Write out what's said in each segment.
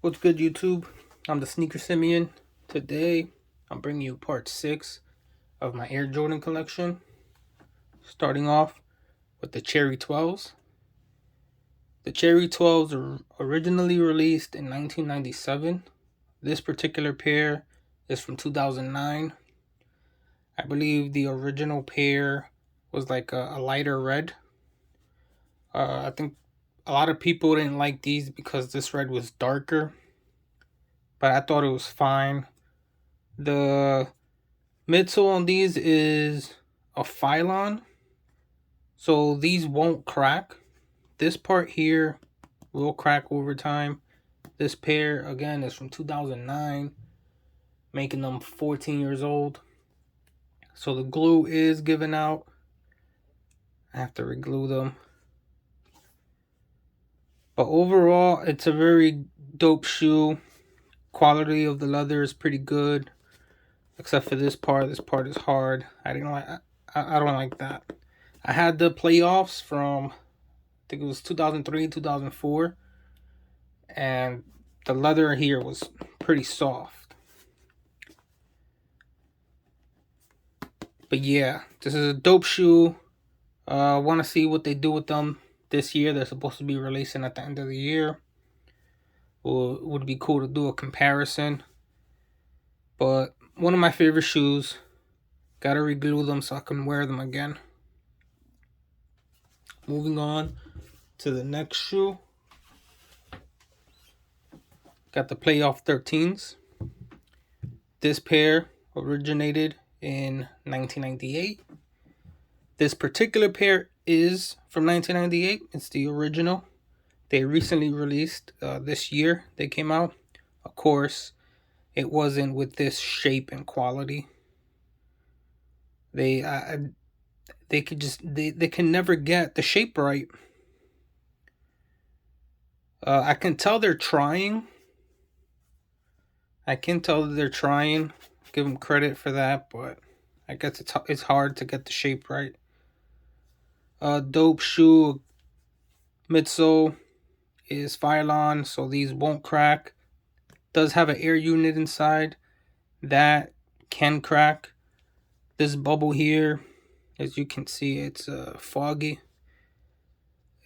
What's good, YouTube? I'm the Sneaker Simeon. Today, I'm bringing you part 6 of my Air Jordan collection. Starting off with the Cherry 12s. The Cherry 12s are originally released in 1997. This particular pair is from 2009. I believe the original pair was like a lighter red. I think a lot of people didn't like these because this red was darker, but I thought it was fine. The midsole on these is a Phylon, so these won't crack. This part here will crack over time. This pair, again, is from 2009, making them 14 years old. So the glue is giving out. I have to reglue them. But overall, it's a very dope shoe. Quality of the leather is pretty good, except for this part. This part is hard. I don't like that. I had the playoffs from, I think it was 2003, 2004, and the leather here was pretty soft. But yeah, this is a dope shoe. I want to see what they do with them this year. They're supposed to be releasing at the end of the year. Well, it would be cool to do a comparison. But one of my favorite shoes. Gotta reglue them so I can wear them again. Moving on to the next shoe. Got the Playoff 13s. This pair originated in 1998. This particular pair is from 1998. It's the original. They recently released this year. They came out. Of course, it wasn't with this shape and quality. They can never get the shape right. I can tell they're trying. Give them credit for that, but I guess it's hard to get the shape right. Dope shoe. Midsole is Phylon, so these won't crack. Does have an air unit inside that can crack. This bubble here, as you can see, it's foggy,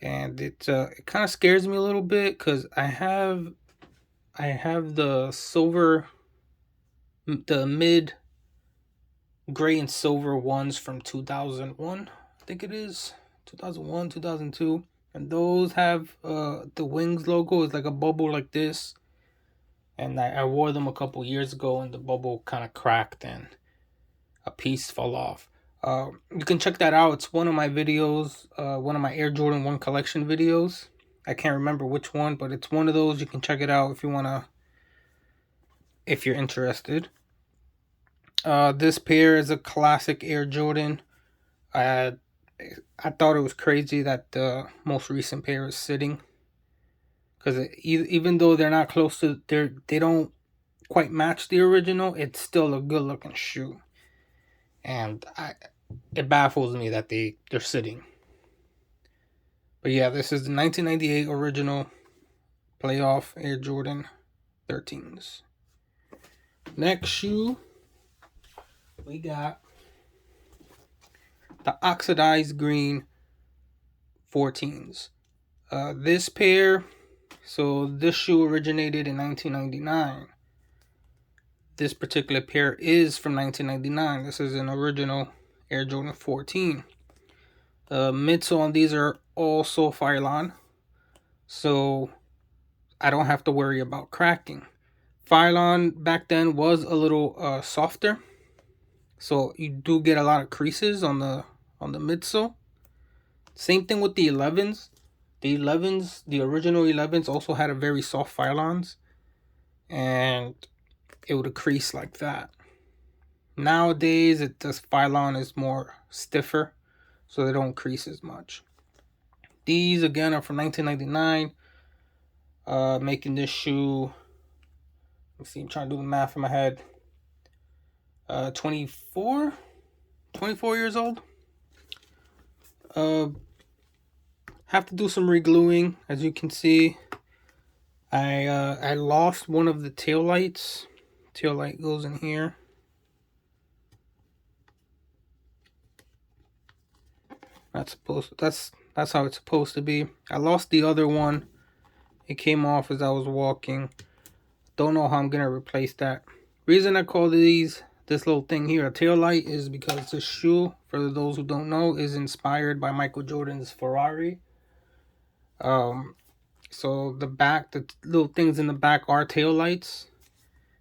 and it kind of scares me a little bit because I have the silver, the mid gray and silver ones from 2001. I think it is 2001, 2002, and those have the Wings logo is like a bubble like this. And I wore them a couple years ago, and the bubble kind of cracked and a piece fell off. You can check that out. It's one of my videos, one of my Air Jordan 1 collection videos. I can't remember which one, but it's one of those. You can check it out if you're interested. This pair is a classic Air Jordan. I thought it was crazy that the most recent pair is sitting, because even though they're not close to, they don't quite match the original, it's still a good looking shoe, and it baffles me that they're sitting. But yeah, this is the 1998 original Playoff Air Jordan 13s. Next shoe, we got the Oxidized Green 14s. This pair, so this shoe originated in 1999. This particular pair is from 1999. This is an original Air Jordan 14. Midsole on these are also Phylon, so I don't have to worry about cracking. Phylon back then was a little softer, so you do get a lot of creases on the midsole. Same thing with the 11s. The original 11s also had a very soft Phylons, and it would crease like that. Nowadays, this Phylon is more stiffer, so they don't crease as much. These again are from 1999. Making this shoe, let's see, I'm trying to do the math in my head. 24 years old. Have to do some regluing, as you can see. I lost one of the tail lights. Tail light goes in here. That's how it's supposed to be. I lost the other one. It came off as I was walking. Don't know how I'm gonna replace that. Reason I call this little thing here a tail light is because this shoe, for those who don't know, is inspired by Michael Jordan's Ferrari. So the little things in the back are tail lights.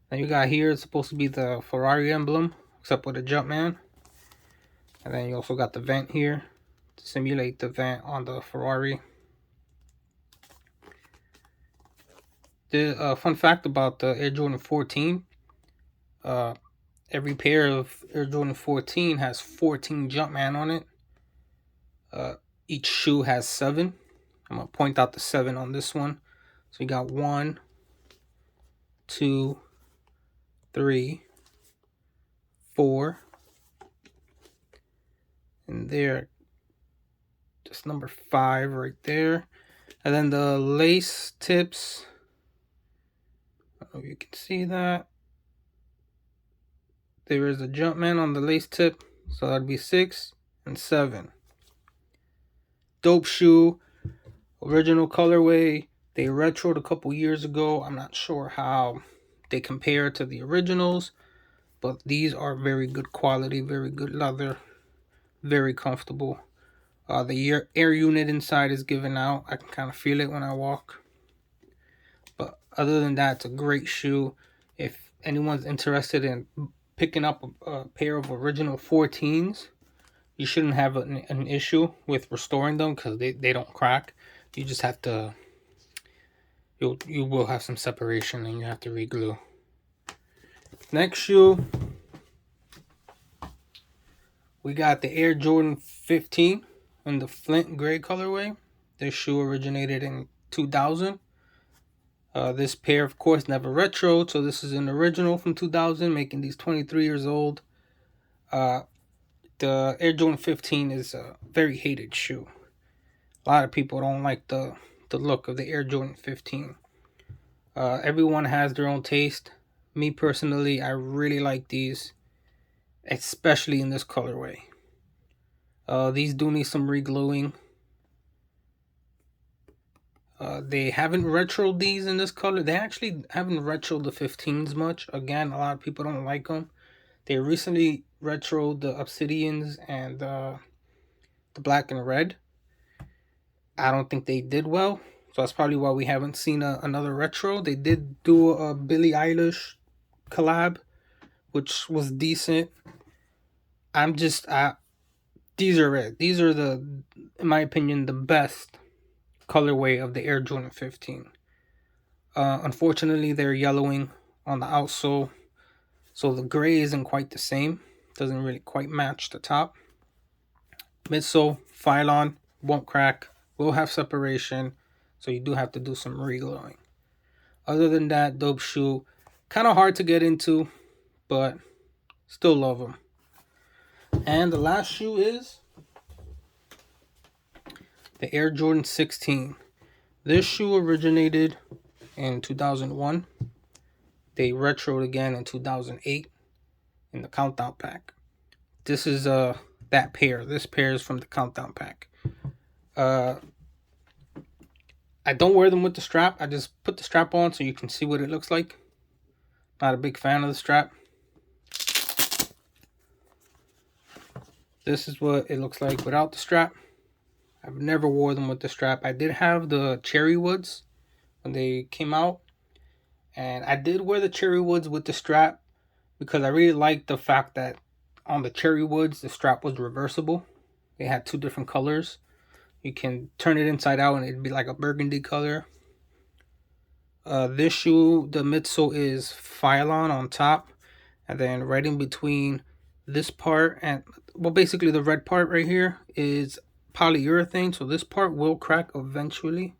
And you got here, it's supposed to be the Ferrari emblem, except with a Jumpman. And then you also got the vent here to simulate the vent on the Ferrari. The fun fact about the Air Jordan 14, every pair of Air Jordan 14 has 14 Jumpman on it. Each shoe has 7. I'm going to point out the 7 on this one. So you got 1, 2, 3, 4. And there, just number 5 right there. And then the lace tips, I don't know if you can see that. There is a Jumpman on the lace tip, so that'd be 6 and 7. Dope shoe, original colorway. They retroed a couple years ago. I'm not sure how they compare to the originals, but these are very good quality, very good leather, very comfortable. The air unit inside is given out. I can kind of feel it when I walk. But other than that, it's a great shoe. If anyone's interested in picking up a pair of original 14s, you shouldn't have an issue with restoring them because they don't crack. You just have to, you will have some separation and you have to re-glue. Next shoe, we got the Air Jordan 15 in the Flint gray colorway. This shoe originated in 2000. This pair, of course, never retroed, so this is an original from 2000, making these 23 years old. The Air Jordan 15 is a very hated shoe. A lot of people don't like the look of the Air Jordan 15. Everyone has their own taste. Me personally, I really like these, especially in this colorway. These do need some re-gluing. They haven't retroed these in this color. They actually haven't retroed the 15s much. Again, a lot of people don't like them. They recently retroed the Obsidians and the black and red. I don't think they did well, so that's probably why we haven't seen another retro. They did do a Billie Eilish collab, which was decent. These are it. These are in my opinion, the best colorway of the Air Jordan 15. Unfortunately, they're yellowing on the outsole, so the gray isn't quite the same. Doesn't really quite match the top. Midsole, Phylon, won't crack, will have separation, so you do have to do some re-gluing. Other than that, dope shoe. Kind of hard to get into, but still love them. And the last shoe is the Air Jordan 16. This shoe originated in 2001. They retroed again in 2008 in the Countdown Pack. This is that pair. This pair is from the Countdown Pack. I don't wear them with the strap. I just put the strap on so you can see what it looks like. Not a big fan of the strap. This is what it looks like without the strap. I've never wore them with the strap. I did have the Cherry Woods when they came out. And I did wear the Cherry Woods with the strap because I really liked the fact that on the Cherry Woods, the strap was reversible. They had 2 different colors. You can turn it inside out and it'd be like a burgundy color. This shoe, the midsole is Phylon on top. And then right in between this part and, well, basically the red part right here is polyurethane. So this part will crack eventually.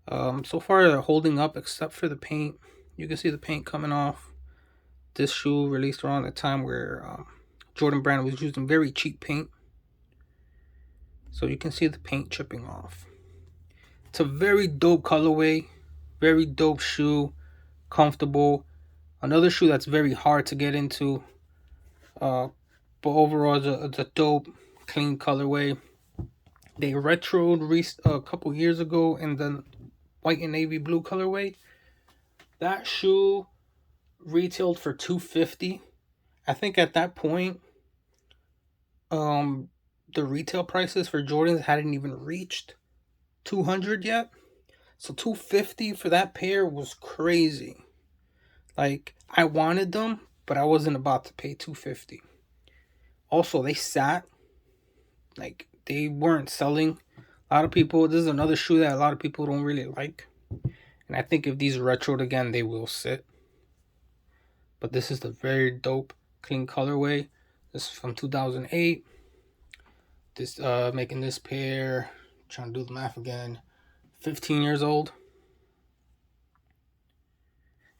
So far they're holding up except for the paint. You can see the paint coming off. This shoe released around the time where Jordan Brand was using very cheap paint. So you can see the paint chipping off. It's a very dope colorway. Very dope shoe, comfortable. Another shoe that's very hard to get into. But overall, it's a dope, clean colorway. They retroed a couple years ago in the white and navy blue colorway. That shoe retailed for $250. I think at that point, the retail prices for Jordans hadn't even reached 200 yet. So 250 for that pair was crazy. Like, I wanted them, but I wasn't about to pay 250. Also, they sat, like, they weren't selling. A lot of people, this is another shoe that a lot of people don't really like. And I think if these retroed again, they will sit. But this is the very dope, clean colorway. This is from 2008. This making this pair, trying to do the math again, 15 years old.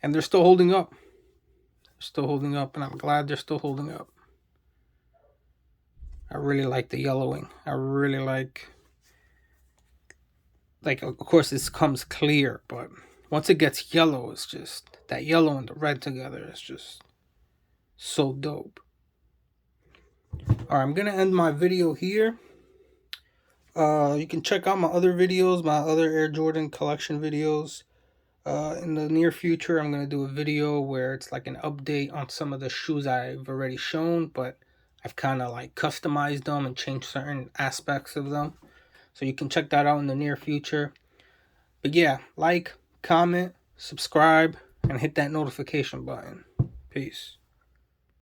And they're still holding up. They're still holding up, and I'm glad they're still holding up. I really like the yellowing. I really like, of course this comes clear, but once it gets yellow, it's just, that yellow and the red together is just so dope. Alright, I'm gonna end my video here. You can check out my other videos, my other Air Jordan collection videos. In the near future, I'm going to do a video where it's like an update on some of the shoes I've already shown, but I've kind of like customized them and changed certain aspects of them. So you can check that out in the near future. But yeah, like, comment, subscribe, and hit that notification button. Peace.